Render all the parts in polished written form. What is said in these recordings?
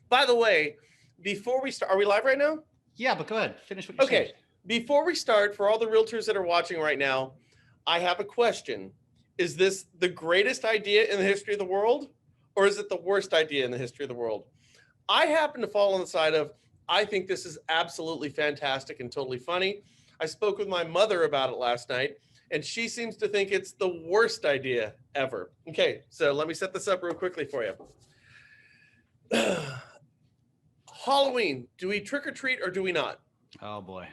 By the way, before we start, are we live right now? Yeah, but go ahead. Finish what you're saying. Okay. Before we start, for all the realtors that are watching right now, I have a question. Is this the greatest idea in the history of the world, or is it the worst idea in the history of the world? I happen to fall on the side of, I think this is absolutely fantastic and totally funny. I spoke with my mother about it last night, and she seems to think it's the worst idea ever. Okay, so let me set this up real quickly for you. Halloween, do we trick or treat or do we not? Oh boy.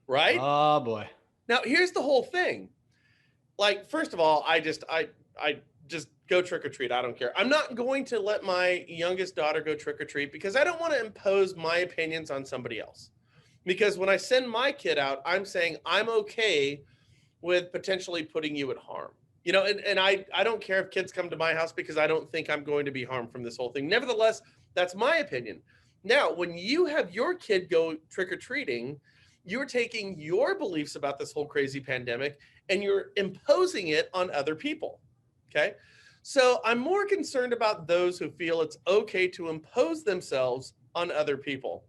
Right? Oh boy. Now, here's the whole thing. Like, first of all, I just go trick or treat. I don't care. I'm not going to let my youngest daughter go trick or treat because I don't want to impose my opinions on somebody else. Because when I send my kid out, I'm saying I'm okay with potentially putting you at harm. You know, and I don't care if kids come to my house because I don't think I'm going to be harmed from this whole thing. Nevertheless, that's my opinion. Now, when you have your kid go trick or treating, you're taking your beliefs about this whole crazy pandemic and you're imposing it on other people. Okay. So I'm more concerned about those who feel it's okay to impose themselves on other people.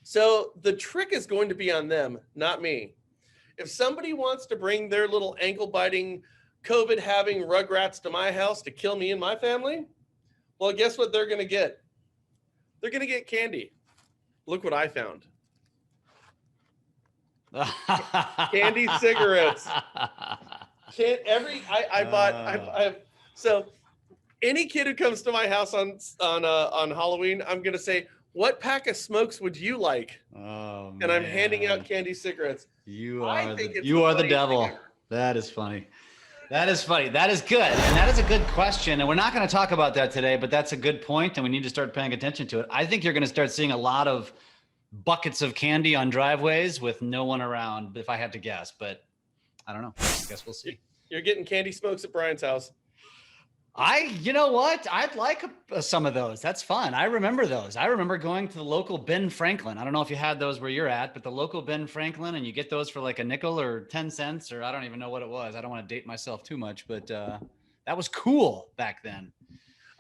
So the trick is going to be on them, not me. If somebody wants to bring their little ankle biting, COVID having rugrats to my house to kill me and my family, well, guess what they're going to get? They're going to get candy. Look what I found. Candy cigarettes. So any kid who comes to my house on Halloween, I'm gonna say, what pack of smokes would you like? Oh, and I'm handing out candy cigarettes. You are the devil. That is funny. That is funny. That is good. And that is a good question. And we're not going to talk about that today, but that's a good point, and we need to start paying attention to it. I think you're going to start seeing a lot of buckets of candy on driveways with no one around, if I had to guess, but I don't know. I guess we'll see. You're getting candy smokes at Brian's house. You know what? I'd like some of those. That's fun. I remember those. I remember going to the local Ben Franklin. I don't know if you had those where you're at, but the local Ben Franklin, and you get those for like a nickel or 10 cents, or I don't even know what it was. I don't want to date myself too much, but that was cool back then.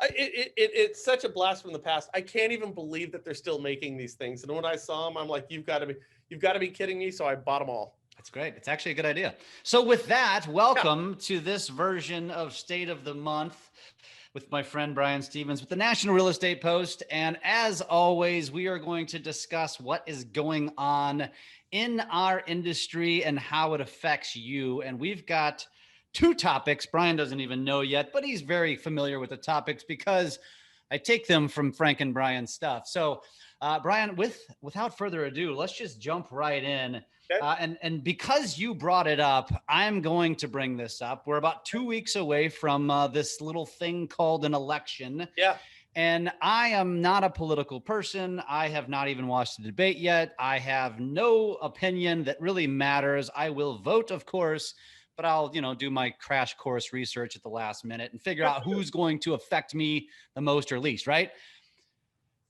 It's such a blast from the past. I can't even believe that they're still making these things. And when I saw them, I'm like, you've got to be kidding me. So I bought them all. That's great. It's actually a good idea. So with that, welcome to this version of State of the Month with my friend Brian Stevens with the National Real Estate Post. And as always, we are going to discuss what is going on in our industry and how it affects you. And we've got two topics. Brian doesn't even know yet, but he's very familiar with the topics because I take them from Frank and Brian's stuff. So Brian, without further ado, let's just jump right in. Okay. And because you brought it up, I'm going to bring this up. We're about 2 weeks away from this little thing called an election. Yeah. And I am not a political person. I have not even watched the debate yet. I have no opinion that really matters. I will vote, of course, but I'll, do my crash course research at the last minute and figure out who's going to affect me the most or least, right?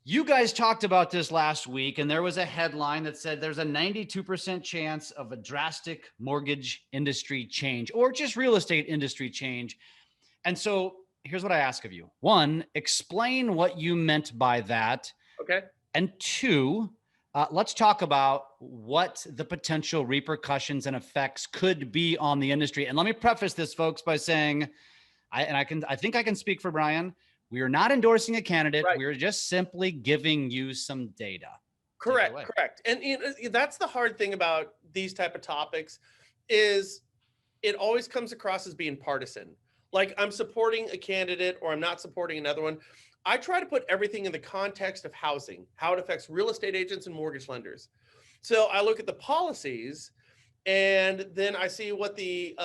You guys talked about this last week, and there was a headline that said there's a 92% chance of a drastic mortgage industry change or just real estate industry change. And so here's what I ask of you. One, explain what you meant by that. Okay. And two, let's talk about what the potential repercussions and effects could be on the industry. And let me preface this, folks, by saying, I think I can speak for Brian. We are not endorsing a candidate. Right. We are just simply giving you some data. Correct. And that's the hard thing about these type of topics is it always comes across as being partisan. Like I'm supporting a candidate or I'm not supporting another one. I try to put everything in the context of housing, how it affects real estate agents and mortgage lenders. So I look at the policies and then I see what the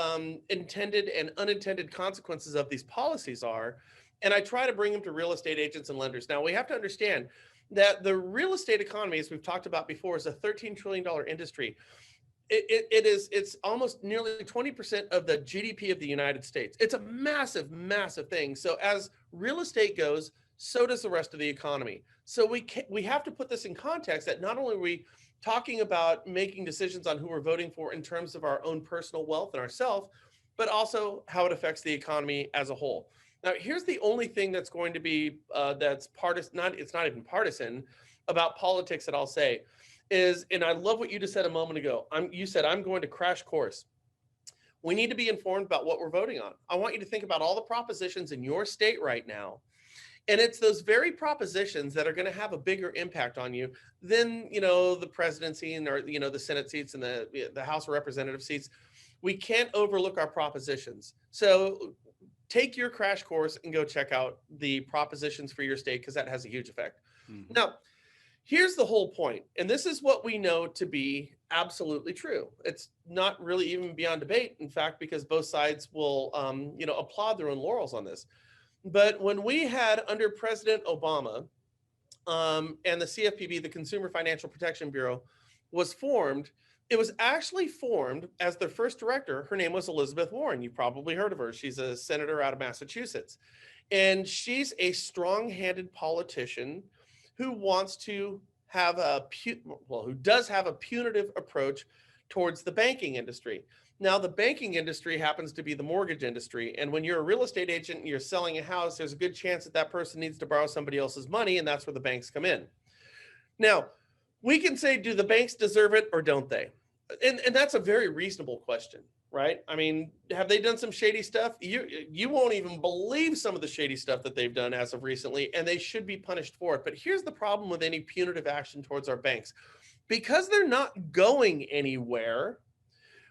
intended and unintended consequences of these policies are. And I try to bring them to real estate agents and lenders. Now, we have to understand that the real estate economy, as we've talked about before, is a $13 trillion industry. It's almost nearly 20% of the GDP of the United States. It's a massive, massive thing. So as real estate goes, so does the rest of the economy. So we have to put this in context that not only are we talking about making decisions on who we're voting for in terms of our own personal wealth and ourselves, but also how it affects the economy as a whole. Now, here's the only thing that's going to be that's partisan. It's not even partisan about politics that I'll say is, and I love what you just said a moment ago. You said I'm going to crash course. We need to be informed about what we're voting on. I want you to think about all the propositions in your state right now. And it's those very propositions that are going to have a bigger impact on you than, the presidency and or, the Senate seats and the House of Representative seats. We can't overlook our propositions. So take your crash course and go check out the propositions for your state, because that has a huge effect. Mm-hmm. Now, here's the whole point. And this is what we know to be absolutely true. It's not really even beyond debate, in fact, because both sides will, applaud their own laurels on this. But when we had under President Obama and the CFPB, the Consumer Financial Protection Bureau, was formed, it was actually formed as their first director. Her name was Elizabeth Warren. You probably heard of her. She's a senator out of Massachusetts. And she's a strong-handed politician who wants to have who does have a punitive approach towards the banking industry. Now, the banking industry happens to be the mortgage industry. And when you're a real estate agent and you're selling a house, there's a good chance that that person needs to borrow somebody else's money, and that's where the banks come in. Now, we can say, do the banks deserve it or don't they? And that's a very reasonable question, right? I mean, have they done some shady stuff? You won't even believe some of the shady stuff that they've done as of recently, and they should be punished for it. But here's the problem with any punitive action towards our banks. Because they're not going anywhere,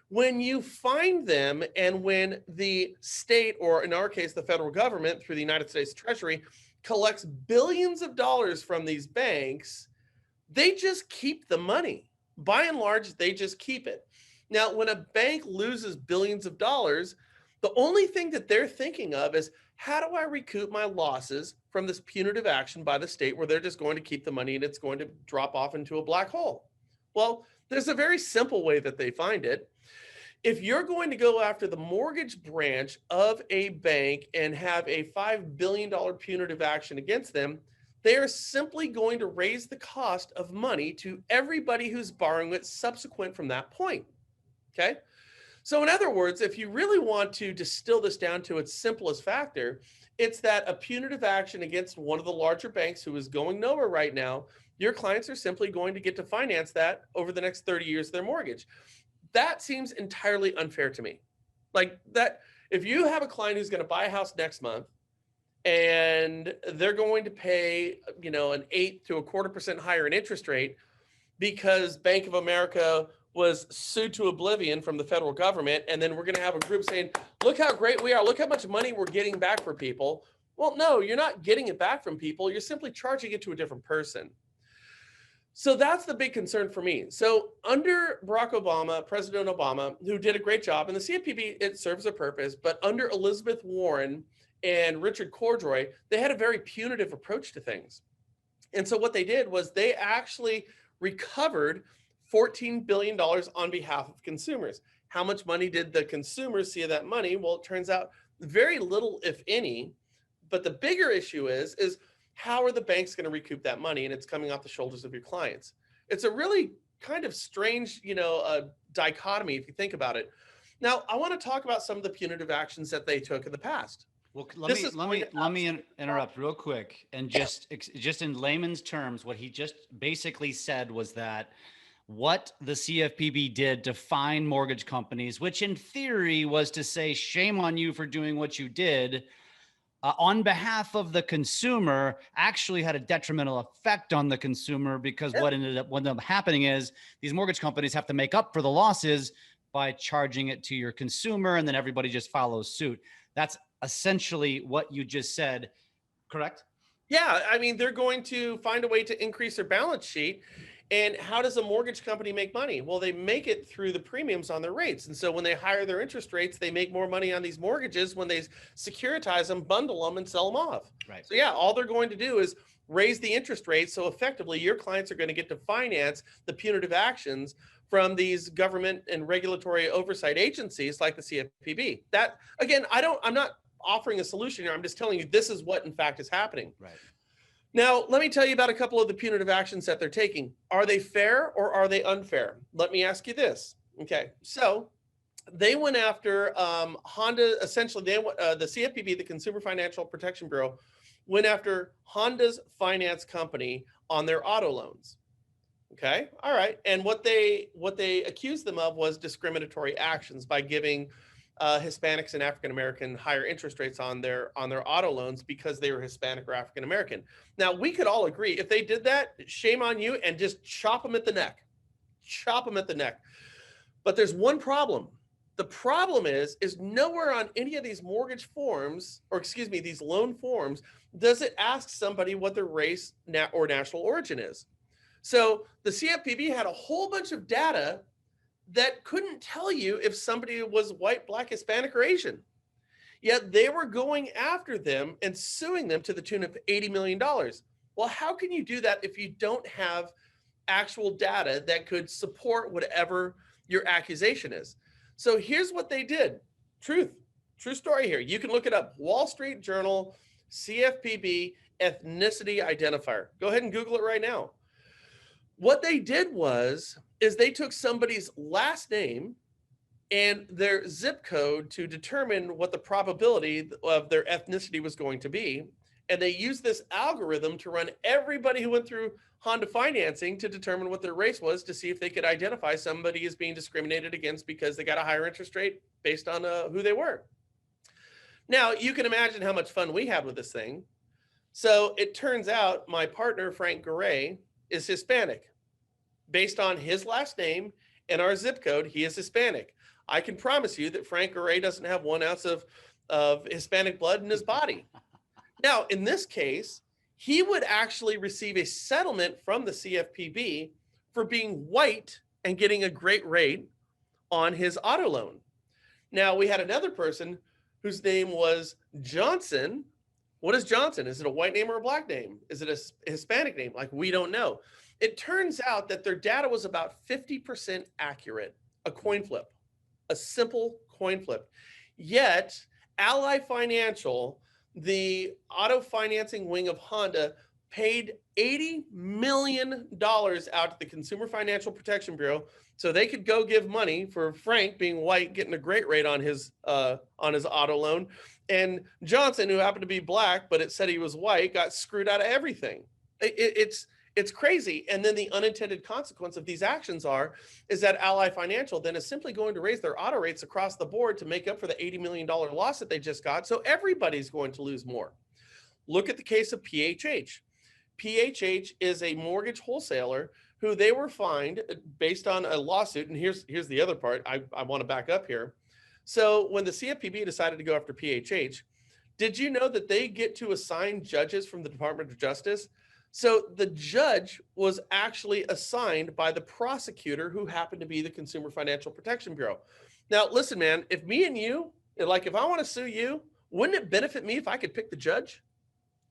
when you find them and when the state, or in our case, the federal government through the United States Treasury, collects billions of dollars from these banks, they just keep the money. By and large, they just keep it. Now, when a bank loses billions of dollars, the only thing that they're thinking of is, how do I recoup my losses from this punitive action by the state where they're just going to keep the money and it's going to drop off into a black hole? Well, there's a very simple way that they find it. If you're going to go after the mortgage branch of a bank and have a $5 billion punitive action against them, they are simply going to raise the cost of money to everybody who's borrowing it subsequent from that point. Okay? So in other words, if you really want to distill this down to its simplest factor, it's that a punitive action against one of the larger banks who is going nowhere right now, your clients are simply going to get to finance that over the next 30 years of their mortgage. That seems entirely unfair to me. Like that, if you have a client who's going to buy a house next month and they're going to pay, an 8 to 1/4% higher in interest rate because Bank of America was sued to oblivion from the federal government, and then we're going to have a group saying, look how great we are, look how much money we're getting back for people. Well, no, you're not getting it back from people. You're simply charging it to a different person. So that's the big concern for me. So under Barack Obama, President Obama, who did a great job, and the CFPB, it serves a purpose, but under Elizabeth Warren and Richard Cordray, they had a very punitive approach to things. And so what they did was they actually recovered $14 billion on behalf of consumers. How much money did the consumers see of that money? Well, it turns out very little, if any. But the bigger issue is how are the banks going to recoup that money? And it's coming off the shoulders of your clients. It's a really kind of strange, dichotomy if you think about it. Now, I want to talk about some of the punitive actions that they took in the past. Well, let me interrupt real quick, and just in layman's terms, what he just basically said was that what the CFPB did to fine mortgage companies, which in theory was to say, shame on you for doing what you did, on behalf of the consumer, actually had a detrimental effect on the consumer, because what ended up happening is these mortgage companies have to make up for the losses by charging it to your consumer, and then everybody just follows suit. That's essentially what you just said, correct? Yeah, I mean, they're going to find a way to increase their balance sheet. And how does a mortgage company make money? Well, they make it through the premiums on their rates. And so when they hire their interest rates, they make more money on these mortgages when they securitize them, bundle them, and sell them off. Right. So yeah, all they're going to do is raise the interest rate. So effectively, your clients are going to get to finance the punitive actions from these government and regulatory oversight agencies like the CFPB. That, again, I'm not offering a solution here. I'm just telling you this is what in fact is happening. Right. Now, let me tell you about a couple of the punitive actions that they're taking. Are they fair or are they unfair? Let me ask you this. Okay, so they went after Honda. Essentially, the CFPB, the Consumer Financial Protection Bureau, went after Honda's finance company on their auto loans. Okay, all right. And what they accused them of was discriminatory actions by giving Hispanics and African American higher interest rates on their auto loans because they were Hispanic or African American. Now, we could all agree if they did that, shame on you, and just chop them at the neck. Chop them at the neck. But there's one problem. The problem is nowhere on any of these mortgage forms, or excuse me, these loan forms, does it ask somebody what their race or national origin is. So the CFPB had a whole bunch of data that couldn't tell you if somebody was white, black, Hispanic, or Asian. Yet they were going after them and suing them to the tune of $80 million. Well, how can you do that if you don't have actual data that could support whatever your accusation is? So here's what they did. True story here. You can look it up. Wall Street Journal, CFPB, ethnicity identifier. Go ahead and Google it right now. What they did is they took somebody's last name and their zip code to determine what the probability of their ethnicity was going to be. And they used this algorithm to run everybody who went through Honda financing to determine what their race was, to see if they could identify somebody as being discriminated against because they got a higher interest rate based on who they were. Now, you can imagine how much fun we had with this thing. So it turns out my partner, Frank Garay, is Hispanic. Based on his last name and our zip code, he is Hispanic. I can promise you that Frank Garay doesn't have 1 ounce of Hispanic blood in his body. Now, in this case, he would actually receive a settlement from the CFPB for being white and getting a great rate on his auto loan. Now, we had another person whose name was Johnson. What is Johnson? Is it a white name or a black name? Is it a Hispanic name? Like, we don't know. It turns out that their data was about 50% accurate, a coin flip, a simple coin flip. Yet, Ally Financial, the auto financing wing of Honda, paid $80 million out to the Consumer Financial Protection Bureau so they could go give money for Frank, being white, getting a great rate on his auto loan. And Johnson, who happened to be black, but it said he was white, got screwed out of everything. It's crazy. And then the unintended consequence of these actions is that Ally Financial then is simply going to raise their auto rates across the board to make up for the $80 million loss that they just got. So everybody's going to lose more. Look at the case of PHH. PHH is a mortgage wholesaler who they were fined based on a lawsuit. And here's the other part. I want to back up here. So when the CFPB decided to go after PHH, did you know that they get to assign judges from the Department of Justice? So the judge was actually assigned by the prosecutor, who happened to be the Consumer Financial Protection Bureau. Now, listen, man, if me and you, like, if I want to sue you, wouldn't it benefit me if I could pick the judge?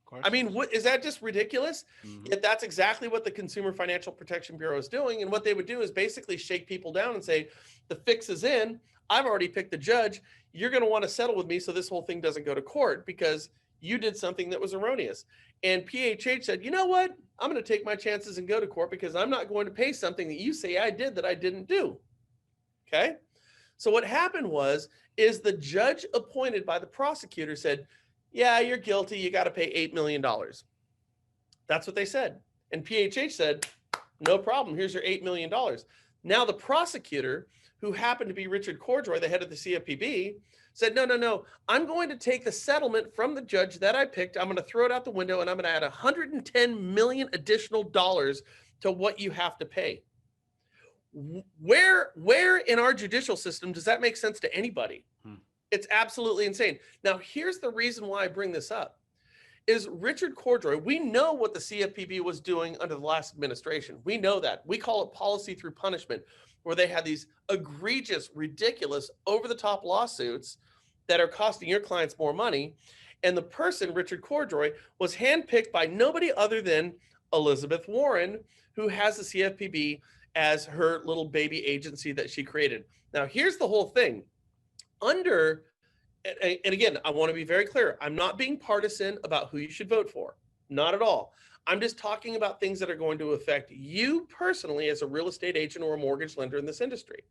Of course. I mean, is that just ridiculous? Mm-hmm. Yet that's exactly what the Consumer Financial Protection Bureau is doing. And what they would do is basically shake people down and say, the fix is in. I've already picked the judge. You're going to want to settle with me so this whole thing doesn't go to court because you did something that was erroneous. And PHH said, you know what? I'm going to take my chances and go to court because I'm not going to pay something that you say I did that I didn't do. Okay? So what happened is the judge appointed by the prosecutor said, yeah, you're guilty. You got to pay $8 million. That's what they said. And PHH said, no problem. Here's your $8 million. Now the prosecutor, who happened to be Richard Cordroy, the head of the CFPB, said, no, I'm going to take the settlement from the judge that I picked. I'm going to throw it out the window and I'm going to add $110 million additional dollars to what you have to pay. Where in our judicial system does that make sense to anybody? It's absolutely insane. Now, here's the reason why I bring this up. Is Richard Cordroy, we know what the CFPB was doing under the last administration. We know that. We call it policy through punishment, where they had these egregious, ridiculous, over-the-top lawsuits that are costing your clients more money. And the person, Richard Cordroy, was handpicked by nobody other than Elizabeth Warren, who has the CFPB as her little baby agency that she created. Now, here's the whole thing. And again, I want to be very clear. I'm not being partisan about who you should vote for. Not at all. I'm just talking about things that are going to affect you personally as a real estate agent or a mortgage lender in this industry.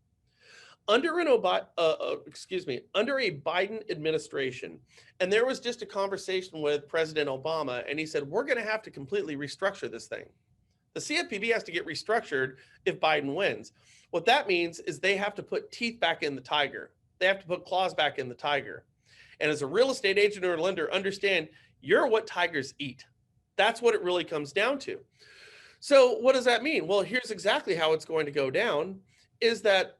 under under a Biden administration, and there was just a conversation with President Obama, and he said, we're going to have to completely restructure this thing. The CFPB has to get restructured if Biden wins. What that means is they have to put teeth back in the tiger. They have to put claws back in the tiger. And as a real estate agent or a lender, understand you're what tigers eat. That's what it really comes down to. So what does that mean? Well, here's exactly how it's going to go down, is that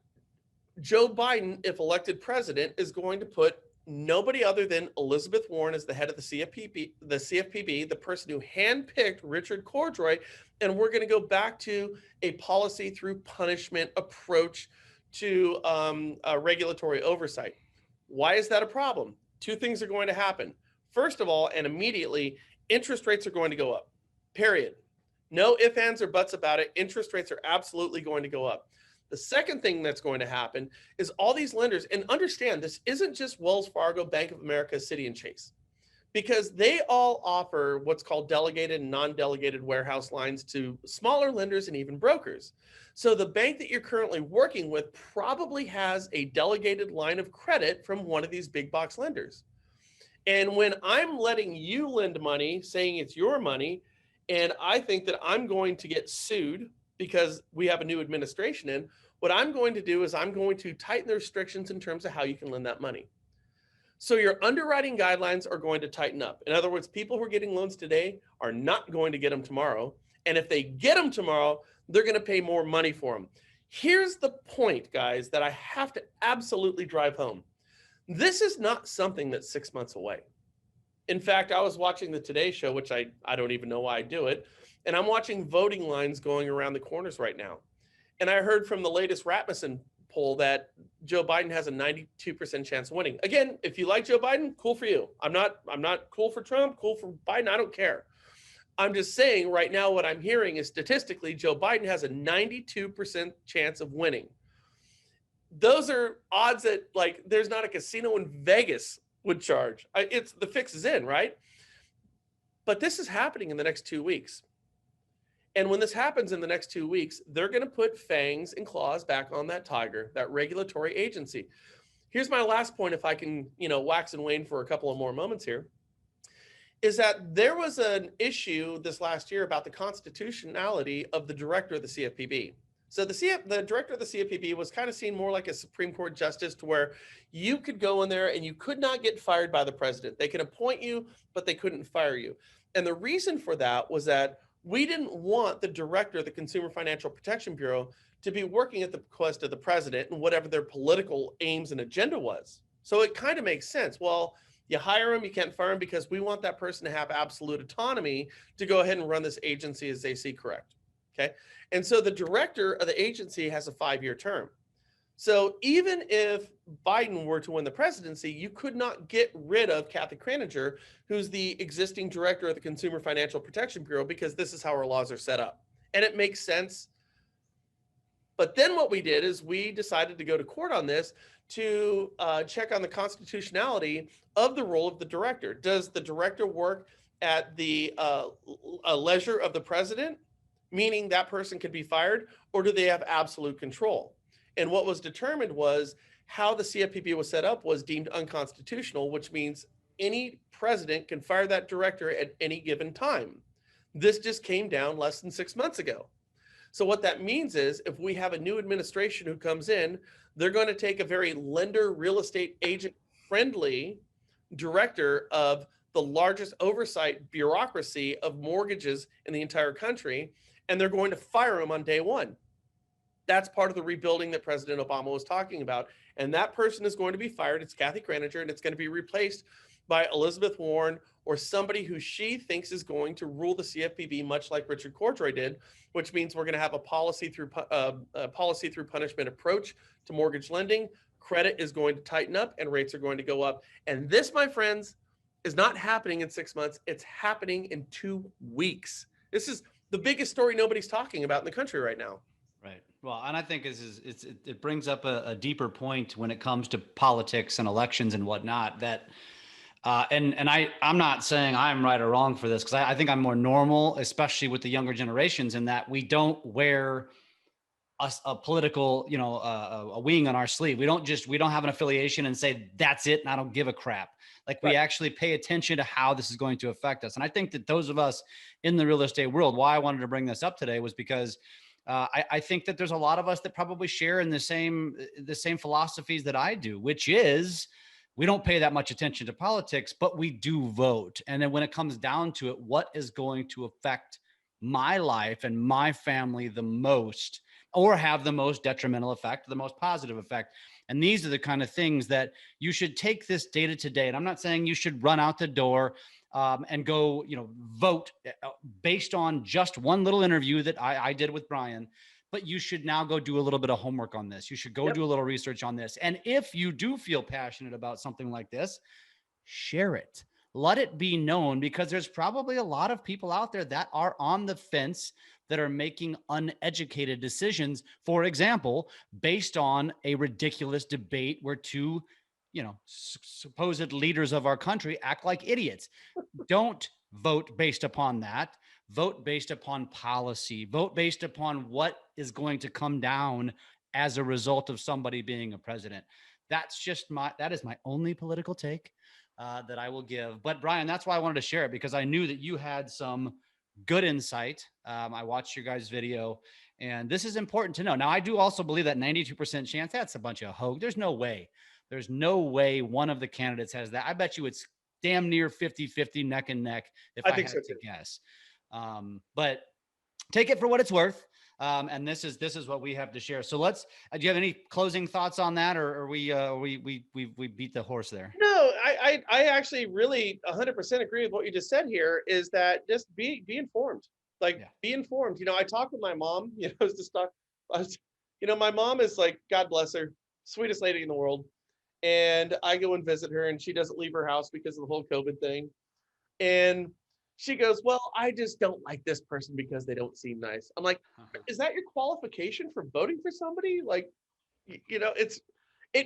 Joe Biden, if elected president, is going to put nobody other than Elizabeth Warren as the head of the CFPB, the person who handpicked Richard Cordray, and we're going to go back to a policy through punishment approach to regulatory oversight. Why is that a problem? Two things are going to happen. First of all, and immediately, interest rates are going to go up, period. No ifs, ands, or buts about it. Interest rates are absolutely going to go up. The second thing that's going to happen is all these lenders, and understand this isn't just Wells Fargo, Bank of America, Citi, and Chase, because they all offer what's called delegated and non-delegated warehouse lines to smaller lenders and even brokers. So the bank that you're currently working with probably has a delegated line of credit from one of these big box lenders. And when I'm letting you lend money, saying it's your money, and I think that I'm going to get sued because we have a new administration in, what I'm going to do is I'm going to tighten the restrictions in terms of how you can lend that money. So your underwriting guidelines are going to tighten up. In other words, people who are getting loans today are not going to get them tomorrow. And if they get them tomorrow, they're going to pay more money for them. Here's the point, guys, that I have to absolutely drive home. This is not something that's 6 months away. In fact, I was watching the Today Show, which I don't even know why I do it. And I'm watching voting lines going around the corners right now. And I heard from the latest Rasmussen poll that Joe Biden has a 92% chance of winning. Again, if you like Joe Biden, cool for you. I'm not cool for Trump, cool for Biden. I don't care. I'm just saying right now what I'm hearing is statistically Joe Biden has a 92% chance of winning. Those are odds that, like, there's not a casino in Vegas would charge. It's the fix is in, right? But this is happening in the next 2 weeks. And when this happens in the next 2 weeks, they're going to put fangs and claws back on that tiger, that regulatory agency. Here's my last point, if I can, wax and wane for a couple of more moments here, is that there was an issue this last year about the constitutionality of the director of the CFPB. So the director of the CFPB was kind of seen more like a Supreme Court justice, to where you could go in there and you could not get fired by the president. They could appoint you, but they couldn't fire you. And the reason for that was that we didn't want the director of the Consumer Financial Protection Bureau to be working at the behest of the president and whatever their political aims and agenda was. So it kind of makes sense. Well, you hire him, you can't fire him, because we want that person to have absolute autonomy to go ahead and run this agency as they see correct. Okay. And so the director of the agency has a 5-year term. So even if Biden were to win the presidency, you could not get rid of Kathy Kraninger, who's the existing director of the Consumer Financial Protection Bureau, because this is how our laws are set up. And it makes sense. But then what we did is we decided to go to court on this to check on the constitutionality of the role of the director. Does the director work at the leisure of the president, meaning that person could be fired, or do they have absolute control? And what was determined was how the CFPB was set up was deemed unconstitutional, which means any president can fire that director at any given time. This just came down less than 6 months ago. So what that means is if we have a new administration who comes in, they're going to take a very lender, real estate agent friendly director of the largest oversight bureaucracy of mortgages in the entire country, and they're going to fire him on day one. That's part of the rebuilding that President Obama was talking about. And that person is going to be fired. It's Kathy Kraninger, and it's going to be replaced by Elizabeth Warren, or somebody who she thinks is going to rule the CFPB, much like Richard Cordray did, which means we're going to have a policy through punishment approach to mortgage lending. Credit is going to tighten up and rates are going to go up. And this, my friends, is not happening in 6 months. It's happening in 2 weeks. This is the biggest story nobody's talking about in the country right now. Right. Well, and I think it brings up a deeper point when it comes to politics and elections and whatnot, that and I'm not saying I'm right or wrong for this, because I think I'm more normal, especially with the younger generations, in that we don't wear a political, a wing on our sleeve. We don't have an affiliation and say that's it and I don't give a crap. Like we actually pay attention to how this is going to affect us. And I think that those of us in the real estate world, why I wanted to bring this up today was because I think that there's a lot of us that probably share in the same philosophies that I do, which is we don't pay that much attention to politics, but we do vote. And then when it comes down to it, what is going to affect my life and my family the most, or have the most detrimental effect, the most positive effect? And these are the kind of things that you should take this data to day. And I'm not saying you should run out the door and go, vote based on just one little interview that I did with Brian. But you should now go do a little bit of homework on this. You should go do a little research on this. And if you do feel passionate about something like this, share it. Let it be known, because there's probably a lot of people out there that are on the fence, that are making uneducated decisions, for example, based on a ridiculous debate where two, supposed leaders of our country act like idiots. Don't vote based upon that. Vote based upon policy. Vote based upon what is going to come down as a result of somebody being a president. That is my only political take that I will give. But Brian, that's why I wanted to share it, because I knew that you had some good insight. I watched your guys' video, and this is important to know. Now, I do also believe that 92% chance, that's a bunch of hoax. There's no way one of the candidates has that. I bet you it's damn near 50-50, neck and neck, if I had to guess. But take it for what it's worth. And this is what we have to share. So do you have any closing thoughts on that, or we beat the horse there? No, I actually really 100% agree with what you just said here, is that just be informed, be informed. I talked with my mom, my mom is like, God bless her, sweetest lady in the world. And I go and visit her, and she doesn't leave her house because of the whole COVID thing. And she goes, well, I just don't like this person because they don't seem nice. I'm like, is that your qualification for voting for somebody? Like,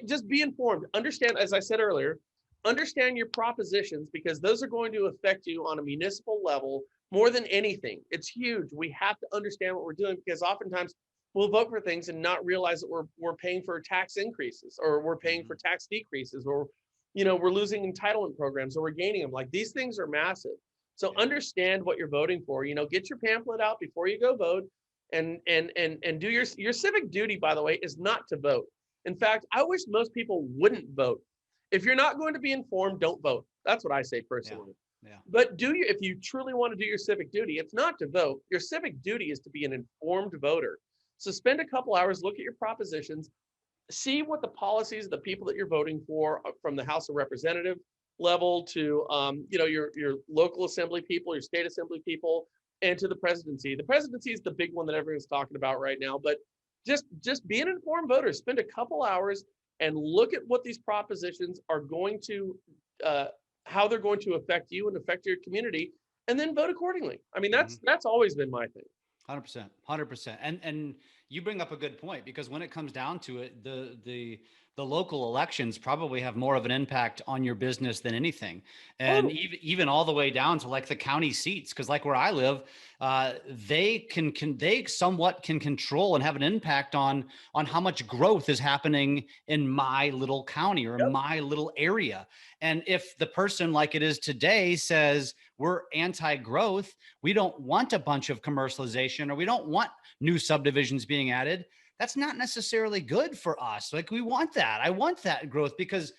just be informed. Understand, as I said earlier, understand your propositions, because those are going to affect you on a municipal level more than anything. It's huge. We have to understand what we're doing, because oftentimes we'll vote for things and not realize that we're paying for tax increases, or we're paying for tax decreases, or we're losing entitlement programs, or we're gaining them. Like, these things are massive. So understand what you're voting for. Get your pamphlet out before you go vote, and do your civic duty. By the way, is not to vote. In fact, I wish most people wouldn't vote. If you're not going to be informed, don't vote. That's what I say personally. Yeah. But if you truly want to do your civic duty, it's not to vote. Your civic duty is to be an informed voter. So spend a couple hours, look at your propositions, see what the policies of the people that you're voting for, from the House of Representatives level to your local assembly people, your state assembly people, and to the presidency. The presidency is the big one that everyone's talking about right now. But just be an informed voter. Spend a couple hours and look at what these propositions are going to, how they're going to affect you and affect your community, and then vote accordingly. I mean, that's always been my thing. 100%. And you bring up a good point, because when it comes down to it, the local elections probably have more of an impact on your business than anything. And even all the way down to like the county seats, because like where I live, they somewhat can control and have an impact on how much growth is happening in my little county or my little area. And if the person, like it is today, says we're anti-growth, we don't want a bunch of commercialization, or we don't want new subdivisions being added, that's not necessarily good for us. Like, we want that. I want that growth, because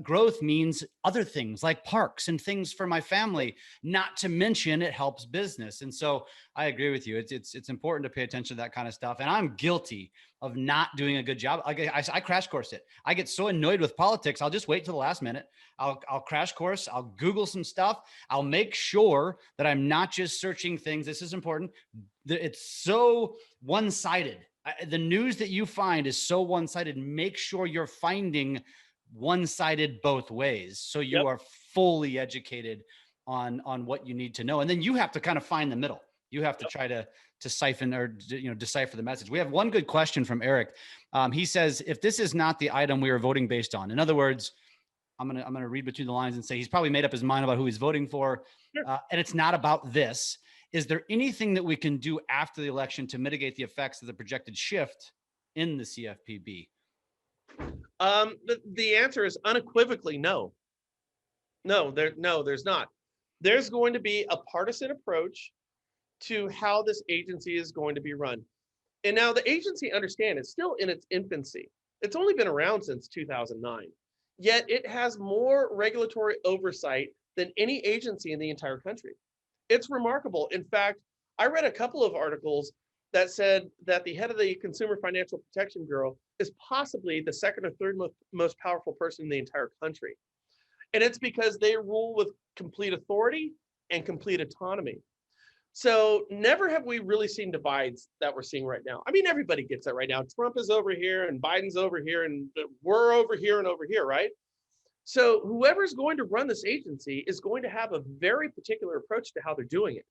growth means other things like parks and things for my family, not to mention it helps business. And so I agree with you. It's important to pay attention to that kind of stuff. And I'm guilty of not doing a good job. I crash course it. I get so annoyed with politics. I'll just wait till the last minute. I'll crash course. I'll Google some stuff. I'll make sure that I'm not just searching things. This is important. It's so one-sided. The news that you find is so one-sided. Make sure you're finding one-sided both ways, so you are fully educated on what you need to know. And then you have to kind of find the middle. You have to try to siphon or decipher the message. We have one good question from Eric. He says, if this is not the item we are voting based on, in other words, I'm gonna read between the lines and say he's probably made up his mind about who he's voting for, and it's not about this. Is there anything that we can do after the election to mitigate the effects of the projected shift in the CFPB? The answer is unequivocally no. No, there's not. There's going to be a partisan approach to how this agency is going to be run. And now the agency, understand, it's still in its infancy. It's only been around since 2009. Yet it has more regulatory oversight than any agency in the entire country. It's remarkable. In fact, I read a couple of articles that said that the head of the Consumer Financial Protection Bureau is possibly the second or third most powerful person in the entire country. And it's because they rule with complete authority and complete autonomy. So never have we really seen divides that we're seeing right now. I mean, everybody gets that right now. Trump is over here and Biden's over here and we're over here and over here, right? So whoever's going to run this agency is going to have a very particular approach to how they're doing it.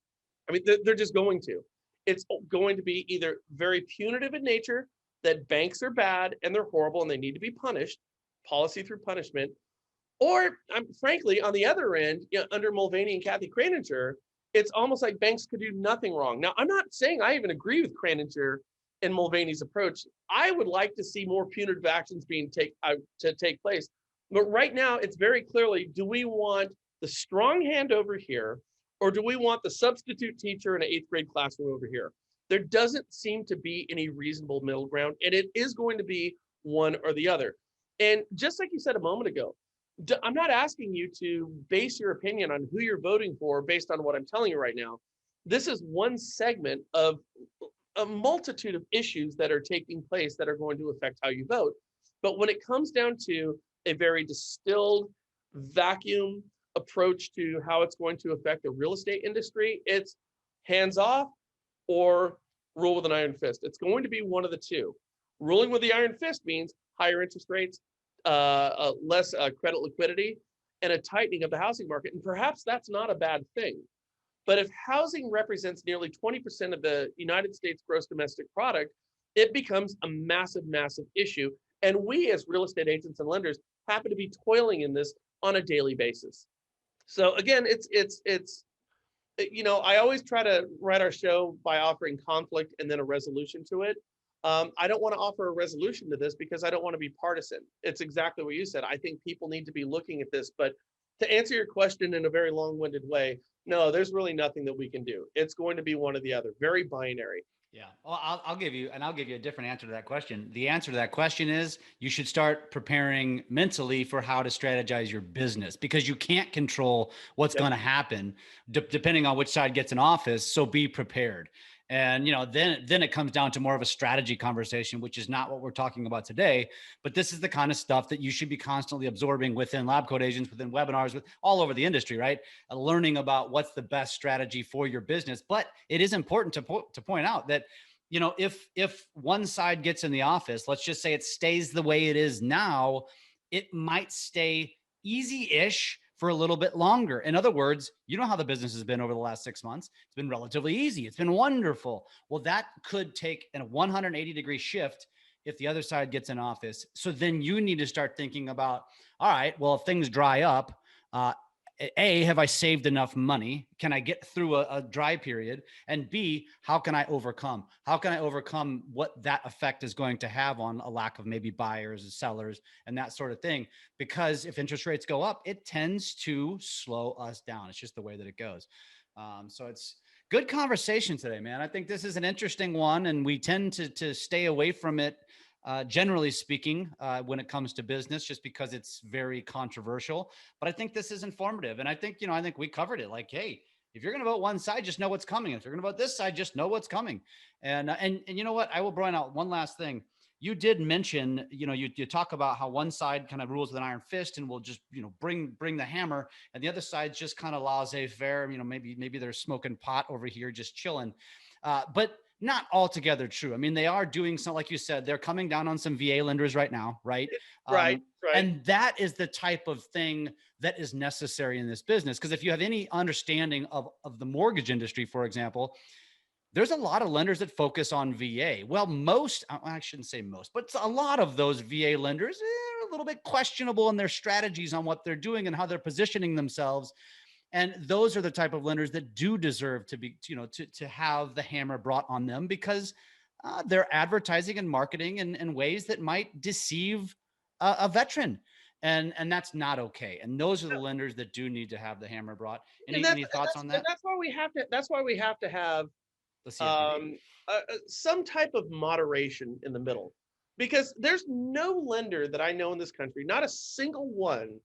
I mean, they're just going to. It's going to be either very punitive in nature, that banks are bad and they're horrible and they need to be punished, policy through punishment, or frankly, on the other end, under Mulvaney and Kathy Kraninger, it's almost like banks could do nothing wrong. Now, I'm not saying I even agree with Kraninger and Mulvaney's approach. I would like to see more punitive actions being to take place. But right now, it's very clearly, do we want the strong hand over here, or do we want the substitute teacher in an 8th grade classroom over here? There doesn't seem to be any reasonable middle ground, and it is going to be one or the other. And just like you said a moment ago, I'm not asking you to base your opinion on who you're voting for based on what I'm telling you right now. This is one segment of a multitude of issues that are taking place that are going to affect how you vote. But when it comes down to a very distilled vacuum approach to how it's going to affect the real estate industry, it's hands off or rule with an iron fist. It's going to be one of the two. Ruling with the iron fist means higher interest rates, less credit liquidity, and a tightening of the housing market. And perhaps that's not a bad thing. But if housing represents nearly 20% of the United States gross domestic product, it becomes a massive, massive issue. And we as real estate agents and lenders happen to be toiling in this on a daily basis. So again, it's I always try to write our show by offering conflict and then a resolution to it. I don't want to offer a resolution to this because I don't want to be partisan. It's exactly what you said. I think people need to be looking at this. But to answer your question in a very long-winded way, no, there's really nothing that we can do. It's going to be one or the other, very binary. Yeah. Well, I'll give you a different answer to that question. The answer to that question is you should start preparing mentally for how to strategize your business, because you can't control what's going to happen depending on which side gets in office. So be prepared. And, then it comes down to more of a strategy conversation, which is not what we're talking about today. But this is the kind of stuff that you should be constantly absorbing within LabCoatAgents, within webinars, with all over the industry, right? Learning about what's the best strategy for your business. But it is important to point out that, if one side gets in the office, let's just say it stays the way it is now, it might stay easy-ish for a little bit longer. In other words, you know how the business has been over the last 6 months. It's been relatively easy. It's been wonderful. Well, that could take a 180-degree shift if the other side gets in office. So then you need to start thinking about, all right, well, if things dry up, A, have I saved enough money? Can I get through a dry period? And B, how can I overcome? How can I overcome what that effect is going to have on a lack of maybe buyers and sellers and that sort of thing? Because if interest rates go up, it tends to slow us down. It's just the way that it goes. So it's good conversation today, man. I think this is an interesting one, and we tend to stay away from it, generally speaking, when it comes to business, just because it's very controversial. But I think this is informative. And I think we covered it. Like, hey, if you're going to vote one side, just know what's coming. If you're going to vote this side, just know what's coming. And you know what? I will bring out one last thing. You did mention, you talk about how one side kind of rules with an iron fist and will just, bring the hammer, and the other side just kind of laissez-faire. Maybe they're smoking pot over here, just chilling. But not altogether true. I mean, they are doing something, like you said, they're coming down on some VA lenders right now, right? Right. And that is the type of thing that is necessary in this business. Because if you have any understanding of the mortgage industry, for example, there's a lot of lenders that focus on VA. Well, I shouldn't say most, but a lot of those VA lenders are a little bit questionable in their strategies on what they're doing and how they're positioning themselves. And those are the type of lenders that do deserve to be, to have the hammer brought on them, because they're advertising and marketing in ways that might deceive a veteran. And that's not okay. And those are the lenders that do need to have the hammer brought. Any thoughts on that? And that's why we have to have The CFPB. some type of moderation in the middle, because there's no lender that I know in this country, not a single one,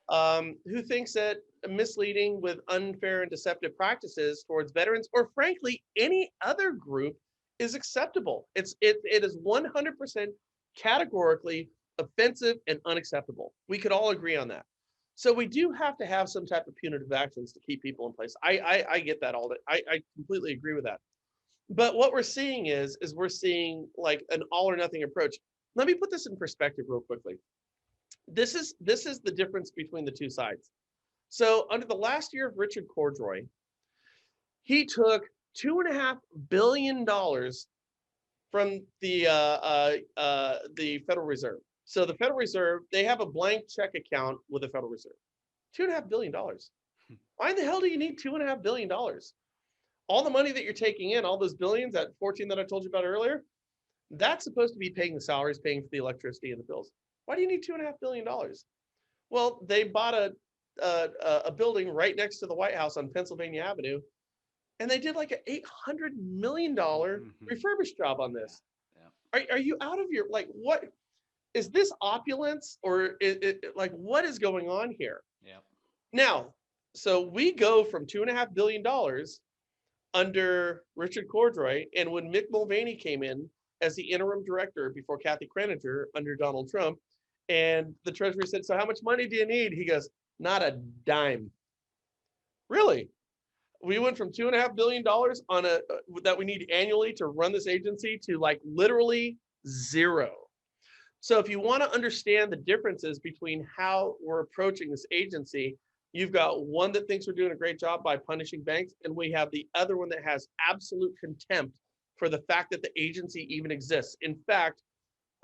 who thinks that misleading with unfair and deceptive practices towards veterans, or frankly any other group, is acceptable. It is 100% categorically offensive and unacceptable. We could all agree on that. So we do have to have some type of punitive actions to keep people in place. I get that all day. I completely agree with that. But what we're seeing is we're seeing like an all or nothing approach. Let me put this in perspective real quickly. This is the difference between the two sides. So under the last year of Richard Cordray, he took $2.5 billion from the Federal Reserve. So the Federal Reserve, they have a blank check account with the Federal Reserve. $2.5 billion. Why in the hell do you need $2.5 billion? All the money that you're taking in, all those billions, that 14 that I told you about earlier, that's supposed to be paying the salaries, paying for the electricity and the bills. Why do you need $2.5 billion? Well, they bought a building right next to the White House on Pennsylvania Avenue, and they did like an $800 million refurbished job on this. Yeah. Are you out of your, like, what is this opulence, or like, what is going on here? Yeah. Now, so we go from $2.5 billion under Richard Cordray, and when Mick Mulvaney came in as the interim director before Kathy Kreninger under Donald Trump, and the Treasury said, "So how much money do you need?" He goes, "Not a dime." Really? We went from $2.5 billion that we need annually to run this agency to like literally zero. So if you want to understand the differences between how we're approaching this agency, you've got one that thinks we're doing a great job by punishing banks, and we have the other one that has absolute contempt for the fact that the agency even exists. In fact,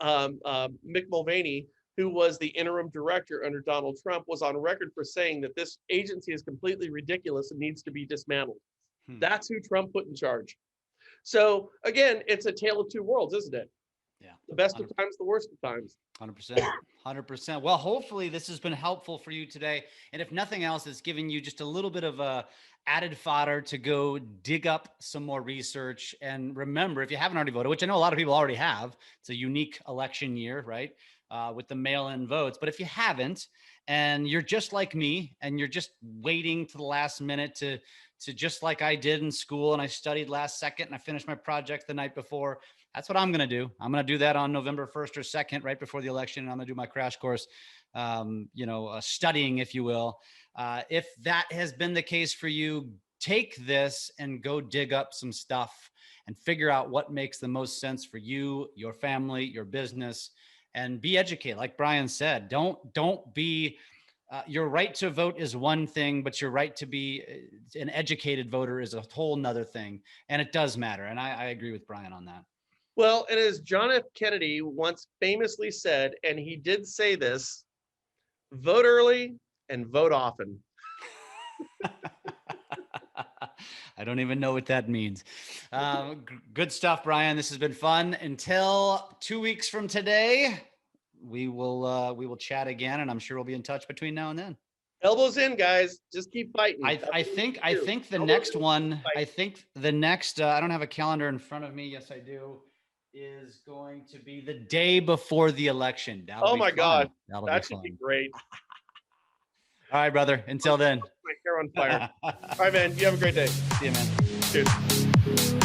Mick Mulvaney, who was the interim director under Donald Trump, was on record for saying that this agency is completely ridiculous and needs to be dismantled. That's who Trump put in charge. So again, it's a tale of two worlds, isn't it? Yeah. The best of times, the worst of times. 100%. 100%. Well, hopefully this has been helpful for you today. And if nothing else, it's giving you just a little bit of added fodder to go dig up some more research. And remember, if you haven't already voted, which I know a lot of people already have, it's a unique election year, right? With the mail-in votes. But if you haven't, and you're just like me, and you're just waiting to the last minute to just like I did in school, and I studied last second, and I finished my project the night before, that's what I'm going to do. I'm going to do that on November 1st or 2nd, right before the election. And I'm going to do my crash course, studying, if you will. If that has been the case for you, take this and go dig up some stuff and figure out what makes the most sense for you, your family, your business, and be educated. Like Brian said, don't be, your right to vote is one thing, but your right to be an educated voter is a whole nother thing. And it does matter. And I agree with Brian on that. Well, and as John F. Kennedy once famously said, and he did say this, vote early and vote often. I don't even know what that means. Good stuff, Brian. This has been fun. Until 2 weeks from today, we will chat again, and I'm sure we'll be in touch between now and then. Elbows in, guys. Just keep fighting. I think the next one, I don't have a calendar in front of me. Yes, I do. Is going to be the day before the election. Oh my God. That should be great. All right, brother. Until then. My hair on fire. All right, man. You have a great day. See you, man. Cheers.